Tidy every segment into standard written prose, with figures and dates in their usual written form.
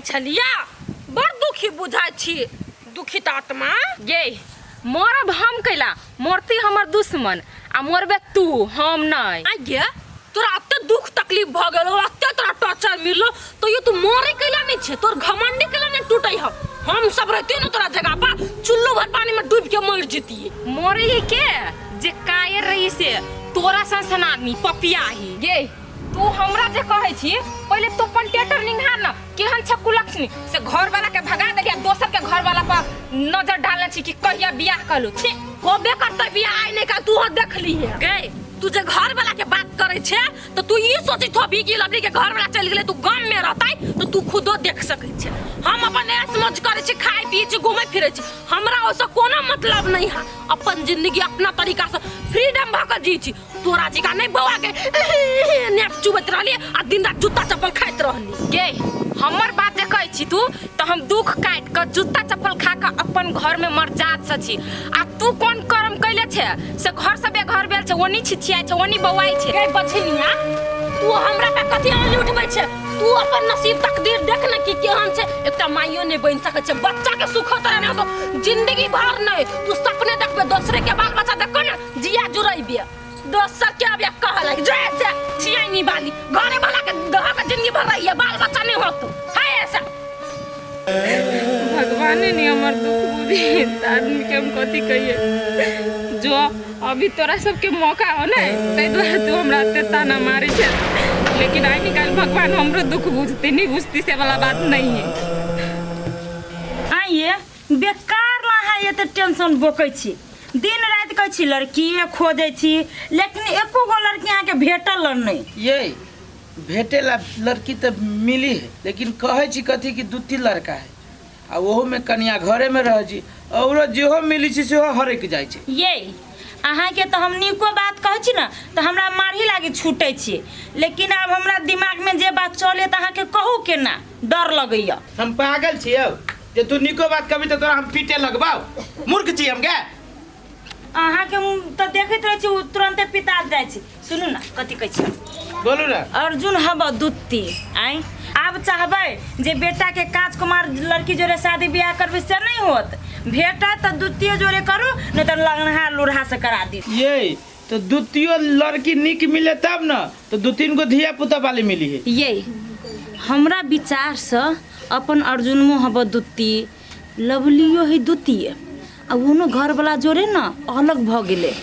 छलिया बड़ दुखी बुझाई छी दुखित आत्मा गे मरब हम कैला मरती हमर दुश्मन आ मरबे तू हम नहीं आ गे तोरा अत्ते दुख तकलीफ भ गेलो अत्ते तोरा टॉर्चर मिललो तो ये तू मरे कैला नहीं छे तोर घमंडी कैला नहीं टूटई हम सब रहते न तोरा जगह पर चुल्लू भर पानी में डूब के मर जतिए मरे के जे कायर रही से तोरा संसन आदमी पपिया ही गे तू हमरा जे कहै छी पहले तो अपन टेटर निहार न केहन छक्कू लक्ष्मी से घर वाला के भगा देलिया दोसर के घर वाला पर नजर डालने छी कि कहिया बियाह कलू छी होबे करते बियाह आइ नहीं का तू देख ली है गे तू जे घर वाला के बात करे छे तो तू ये सोचित हो भी कि लवली के घर वाला चल गेले तू गांव में रहतै तो तू खुदो देख सकै छे हम अपन ऐश मौज करे छे खाए पिए छे घूमे फिरे छे हमरा ओसे कोनो मतलब नहीं है अपन जिंदगी अपना तरीका से फ्रीडम भाग जी छी तोरा जिका नहीं बवा के नेप चुबत रहली आ दिन रात जूता चप्पल खाइत रहली गे हमर बात जे कहै छी तू तो हम दुख काट के जूता चप्पल खा के अपन घर में मर जात सची आ तू कोन कर्म कैले छे से घर से बेघर भेल छे ओनी छिछिया छे ओनी बवाई छे गे बछनिया तू हमरा पे कथि आली उठबै छे तू अपन नसीब तकदीर देख न कि केहन छे एकटा माइयो ने बन सकै छे बच्चा के सुख तोरा ने तो जिंदगी भर नहीं तू सपने देखबे दूसरे के बाल बच्चा देखो न जिया जुरैबे दोसर के अब कहला जैसे छियानी वाली घरे वाला के दह के जिंदगी भर रही है बाल बच्चा नहीं होतो है ऐसा भगवान ने हमर दुख बुझी आदमी के हम कथी कहिए जो अभी तोरा सबके मौका हो ना तै द्वारा तू हमरा ते ताना मारे छे लेकिन आई निकाल भगवान हमरो दुख बुझते नहीं बुझती से वाला बात नहीं है आइए बेकार लहा ये तो टेंशन बोकै छी दिन रात कहै छी लड़कीए खोजै छी लेकिन एको गो लड़की यहाँ के भेटल नहीं ये भेटेला लड़की तो मिली है लेकिन कहे छी कथी कि 2-3 लड़का है आ ओहो में कन्या घरे में रह जी और जेहो मिली छी सेहो हरक जाय छै ये अहाँ के तो हम निको बात कहै छी ना तो हमरा मारही लागे छूटै छी लेकिन अब हमरा दिमाग में जे बात चले त अहाँ के कहू के ना डर लगैया हम पागल छियौ जे तू निको बात कभी तो तोरा हम पीटे लगबाऊ मूर्ख छी हम के अहाँ के तो देखैत रहे छी तुरंते पिता जाय छी सुनू ना कथी कहै छी बोलू ना अर्जुन हब दुत्ती आई अब चाहबै जे बेटा के राजकुमार लड़की जोरे शादी ब्याह करबे से नहीं होत भेटा तो दुत्तीय जोरे करू नहीं तो लगनहा लुढ़ा से करा दी ये तो 2-3 लड़की निक मिले तब ना तो 2-3 गो धिया पुता वाली मिली है ये हमरा विचार से अपन अर्जुन हब दुत्ती लवलियो है दुत्तीय आ उनो घर वाला जोरे ना अलग भ गेले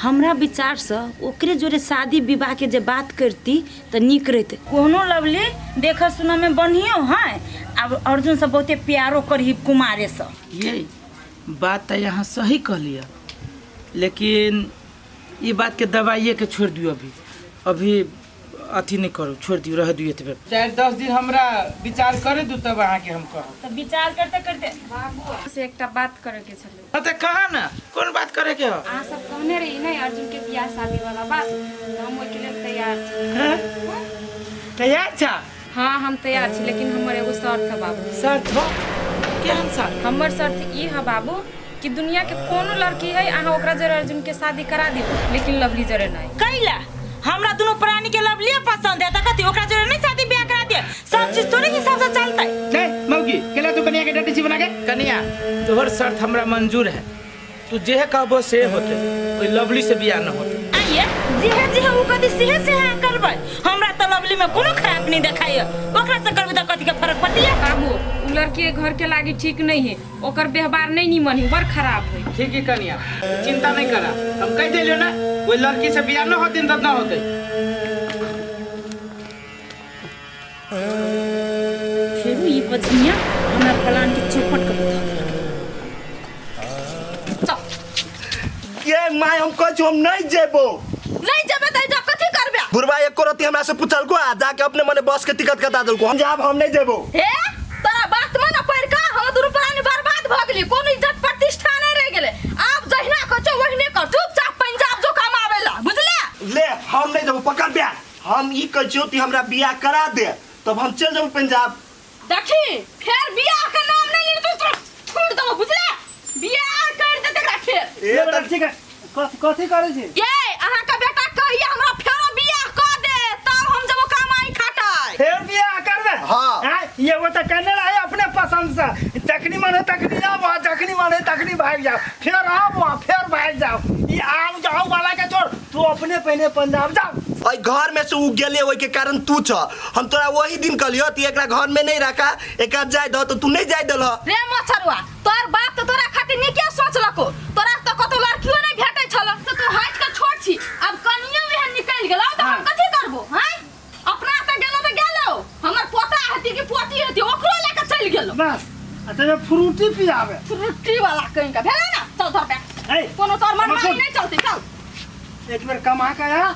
हमरा विचार से ओकरे जोरे शादी विवाह के जे बात करती तो निक रहते कोनो लवली देख सुन में बढ़ियो है अब अर्जुन से बहुते प्यारो करही कुमारे से ये बात तो यहाँ सही कह लिया लेकिन ये बात के दवाइए के छोड़ दियो अभी अथी नहीं करो छोड़ दियो रह दियो तबे 4-10 दिन हमरा विचार करे दू तब अहाँ के हम कहब तो विचार करते करते बाबू से एकटा बात करे के छले त कहा ना कौन बात करे के हो आ सब कहने रही नहीं अर्जुन के बियाह शादी वाला बात हम ओइ के लेल तैयार छी हैं? तैयार छा हां हम तैयार छी लेकिन हमर एगो शर्त है बाबू शर्त हो केहन शर्त हमर शर्त ई है बाबू कि दुनिया के कोनो लड़की है अहाँ ओकरा जरे अर्जुन के शादी करा दी लेकिन लवली जरे नहीं कैला हमरा दोनों प्राणी के लवलिए पसंद है त कथी ओकरा जरे नहीं शादी ब्याह करा दिए सब चीज तोरे हिसाब से चलतै नहीं मौगी केला तू कन्या के डटी छी बना के कन्या तोहर शर्त हमरा मंजूर है तू जे कहबो से होते कोई लवली से बियाह न होते आइए जे उ कथी से करबै हमरा त लवली में कोनो खराब नहीं देखाय ओकरा से करबै त कथी के फर्क पड़तिए बाबू उ लड़की घर के लागी ठीक नहीं है ओकर व्यवहार नहीं निमन है बड़ खराब है ठीक है कन्या चिंता नहीं करा हम कह देलियो ना कोई लड़की से बियाह न होते तब न होते फिर ई पछिया हमरा प्लान के चौपट कर बता ये माय हम कहै छी हम नहीं जेबो नहीं जबे त जा कथि करबे बुढ़वा एक रति हमरा से पूछल को आ जाके अपने मने बस के टिकट कटा देल को हम जाब हम नहीं जेबो हे तोरा बात में न पड़ का हम दुरु प्राणी बर्बाद भ गेली कोनो इज्जत प्रतिष्ठा नहीं रह गेले आप जहिना कचो वहिने कर चुपचाप पंजाब जो काम आवेला बुझले ले हम नहीं जेबो पकड़ बे हम ई कहै छी ती हमरा बियाह करा दे तब हम चल जेबो पंजाब देखी फिर बियाह के नाम नहीं ले तो छोड़ दो बुझले बियाह कर दे तकरा फिर ए त ठीक है कथी करे छी ये अहाँ का बेटा कहिया हमरा फेरो बियाह क दे तब हम जब काम आई खाटाय फेर बियाह करबे हाँ। हैं? ये वो तो कहने रहे अपने पसंद से तकनी माने तकनी जाओ तकनी माने तकनी भाग जाओ फिर आओ वहाँ फिर भाग जाओ ये आम जाओ वाला के छोड़ तू अपने पहने पंजाब जाओ और घर में से उ गेले ओई के कारण तू छ हम तोरा वही दिन कहलियो ती एकरा घर में नहीं रखा एक जाय दो तो तू नहीं जाय देल रे मछरुआ तोर बाप तो तोरा खातिर नहीं क्या सोचलको तोरा तो कतो लड़कियों नहीं भेटै छल तो तू हट के छोड़ छी अब कनिया में निकल गेलो तो हम कथि करबो हैं अपना त गेलो तो गेलो हमर पोता हती कि पोती हती ओकरो लेके चल गेलो बस अतः फ्रूटी पियावे फ्रूटी वाला कहीं का भेला ना चल धर पे ए, कोनो तोर मन मानी नहीं चलती चल एक बेर कमा के आ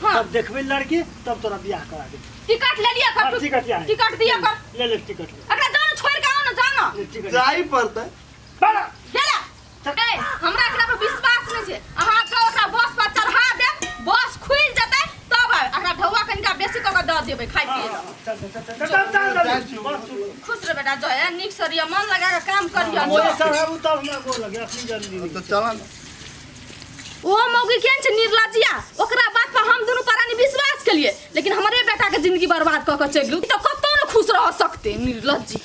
हाँ। तब देखबे लड़की तब तोरा बियाह करा दे टिकट ले लिया कर हाँ, टिकट लिया है। टिकट दिया कर ले ले टिकट ले अगर जान छोड़ के आओ ना जाना ले टिकट जाई पड़ता बड़ा गेला ए हमरा एकरा पर विश्वास नहीं छे अहाँ के ओकरा बस पर चढ़ा दे बस खुल जतै तब एकरा ढौआ कनिका बेसी क के द देबै खाइ पिए चल खुश रह बेटा जय निक सरिया मन लगा के काम करियो मोए चढ़ाबू तब हमरा गोर लगे अपनी जल्दी तो चला ओ मौगी केन छे निर्लजिया ओकरा बात पर हम दोनों परानी विश्वास के लिए लेकिन हमरे बेटा के जिंदगी बर्बाद क के चलू तो कतो न खुश रह सकते निर्लजी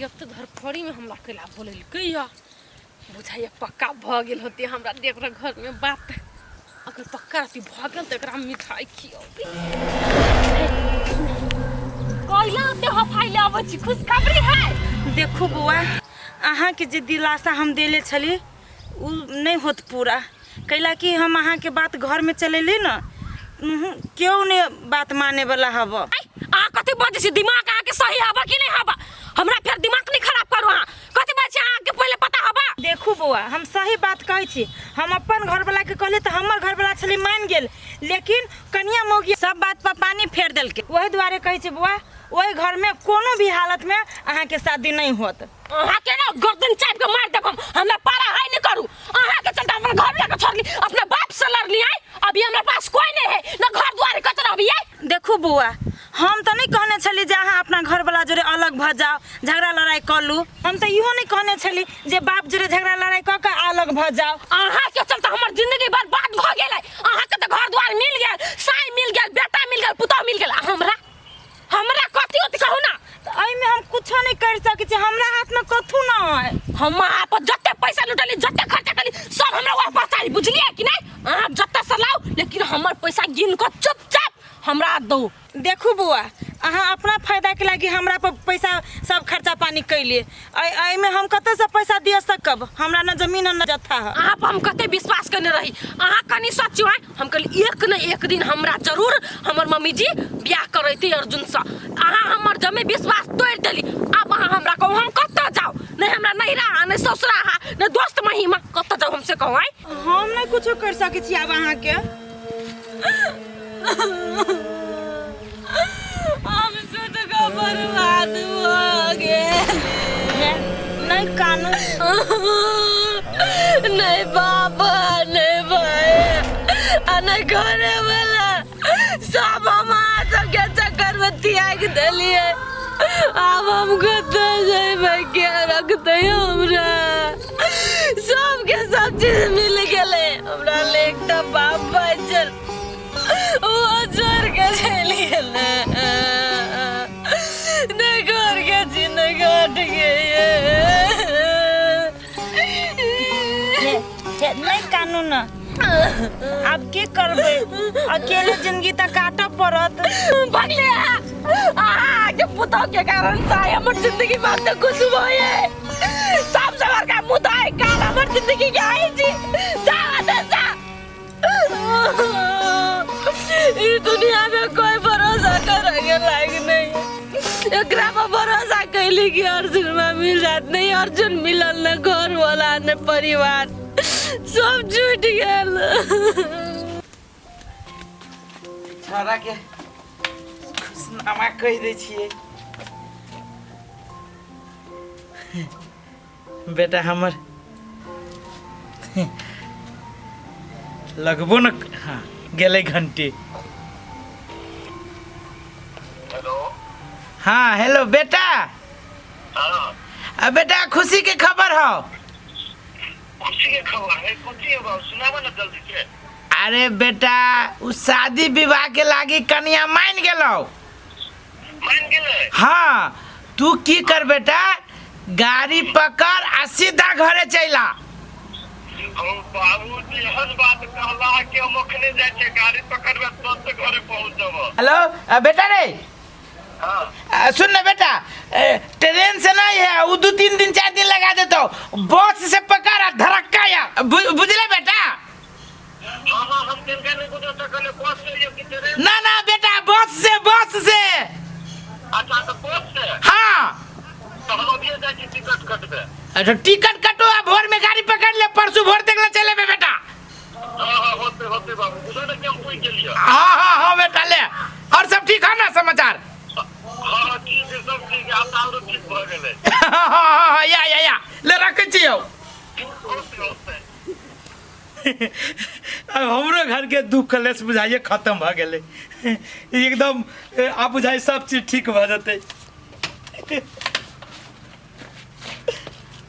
ये तो धरफड़ी में हमला केला बोलल कहिया बुझाइए पक्का भ गेल होते हमरा देख रह घर में बात अगर पक्का रहती भ गेल त एकरा मिठाई खियाबी कइला ते हफाई लाबै छी खुशखबरी है देखो बुआ अहाँ के जे दिलासा हम देले छली उ नहीं होत पूरा कैला कि हम अहाँ के बात घर में चलेली न क्यों ने बात माने वाला हब आ कथि बजे छी दिमाग आ के सही हबा कि नहीं हबा हमरा फिर दिमाग नहीं खराब करू आ कथि बजे आ के पहले पता हबा देखू बुआ हम सही बात कहै छी हम अपन घर वाला के कहले तो हमर घर वाला छली मान गेल लेकिन कनिया मौगी सब बात पर पानी फेर देलके वही द्वारे कहै छी बुआ ओई घर में कोनो भी हालत में अहाँ के शादी नहीं होत अहाँ के ना गर्दन चाप के मार देब हमरा पारा हाय नहीं करू अहाँ के चलते हमरा घर लेके छोड़ली अपने बाप से लड़ली आई अभी हमरा पास कोई नहीं है ना घर द्वार कचरा अभी आई देखू बुआ हम तो नहीं कहने छली जे अहाँ अपना घर वाला जोरे अलग भ जाओ झगड़ा लड़ाई कर लू हम तो इहो नहीं कहने छली जे बाप जोरे झगड़ा लड़ाई क के अलग भ जाओ अहाँ के चलते हमर जिंदगी बर्बाद भ गेलै अहाँ के तो घर द्वार मिल गेल साई मिल गेल बेटा मिल गेल पुतौ मिल गेल हमरा कथि होत कहू ना एहि में हम कुछ नहीं कर सकै छी हमरा हाथ में कथु ना है हम आप जत्ते पैसा लुटली जत्ते खर्चा करी सब हमरा वापस आई बुझलिए कि नहीं अहाँ जत्ते से लाओ लेकिन हमर पैसा गिन के चुपचाप हमरा दो देखू बुआ अहाँ अपना फायदा के लागी हमरा पर पैसा सब खर्चा पानी कैलिए एहि में हम कते से पैसा दिए सकब हमरा न जमीन न जथा है आप हम कते विश्वास करने रही अहाँ कनी सच्ची है हम कहली एक न एक दिन हमरा जरूर हमर मम्मी जी ब्याह करैती अर्जुन से अहाँ हमर जमे विश्वास तोड़ देली अब अहाँ हमरा कहू हम कत्ता जाओ नहीं हमरा नहीं रहा नहीं ससुरा हा नहीं दोस्त महिमा कत्ता जाओ हमसे कहू आई हम नहीं कुछ कर सकै छी अब अहाँ के हम सुध का बर्बाद हो गए नहीं कानू नहीं बाबा नहीं भाई नहीं घरे वाला सब हमारा सबके चक्कर में त्याग दिलिए अब हम कते जेबै के रखते हमरा सबके सब चीज मिल गेले हमरा ले एकटा बाप बचल वो छोड़ के चल गेले नहीं घर के जीने घट गए नहीं कानू न अब की करबे अकेले जिंदगी तक काटब पड़त भगले आगे पुतो के कारण साय हमर जिंदगी में तो कुछ होए सब सबर का मुद्दा है काल हमर जिंदगी के आई जी जावा दसा इस दुनिया में कोई भरोसा करेंगे लायक नहीं एकरा पर भरोसा कैली कि अर्जुन में मिल जात नहीं अर्जुन मिलल न घर वाला न परिवार सब छूट गेल छोरा के खुशनामा कह दे छिए बेटा हमर लगबो न हाँ गेले घंटे हेलो हाँ हेलो बेटा हां बेटा खुशी के खबर हो खुशी के खबर है खुशी है बाबू सुनावा ना जल्दी से अरे बेटा उ शादी विवाह के लागी कनिया मान गेलो हाँ तू की कर बेटा गाड़ी पकड़ आ सीधा घरे चला बाबूजी हर बात कहला के हम ओखने जाय छै गाड़ी पकड़बे तुरंत घरे पहुंच जाबो। हेलो बेटा रे सुन ना बेटा ट्रेन से नहीं है वो 2-3 दिन 4 दिन लगा देता हूँ बस से पकड़ा धड़का या बुझले बेटा हम तिनका नहीं बुझो सकले बस से यो कि ट्रेन। ना बेटा बस से अच्छा तो बस से हाँ तो हम अभी जाय छी टिकट कटबे। अच्छा टिकट कटो आ भोर में गाड़ी पकड़ ले परसों भोर तक ले चले बेटा। हां होते बाबू बुझो ना केम कोई के लिए। हाँ बेटा ले और सब ठीक है ना समाचार। हां ठीक है सब ठीक है आप और ठीक भ गेले। हाँ या ले रखे छियो अब हमरो घर के दुख कलेश बुझाइए खत्म भ गेले एकदम आप बुझाई सब चीज ठीक भ जते।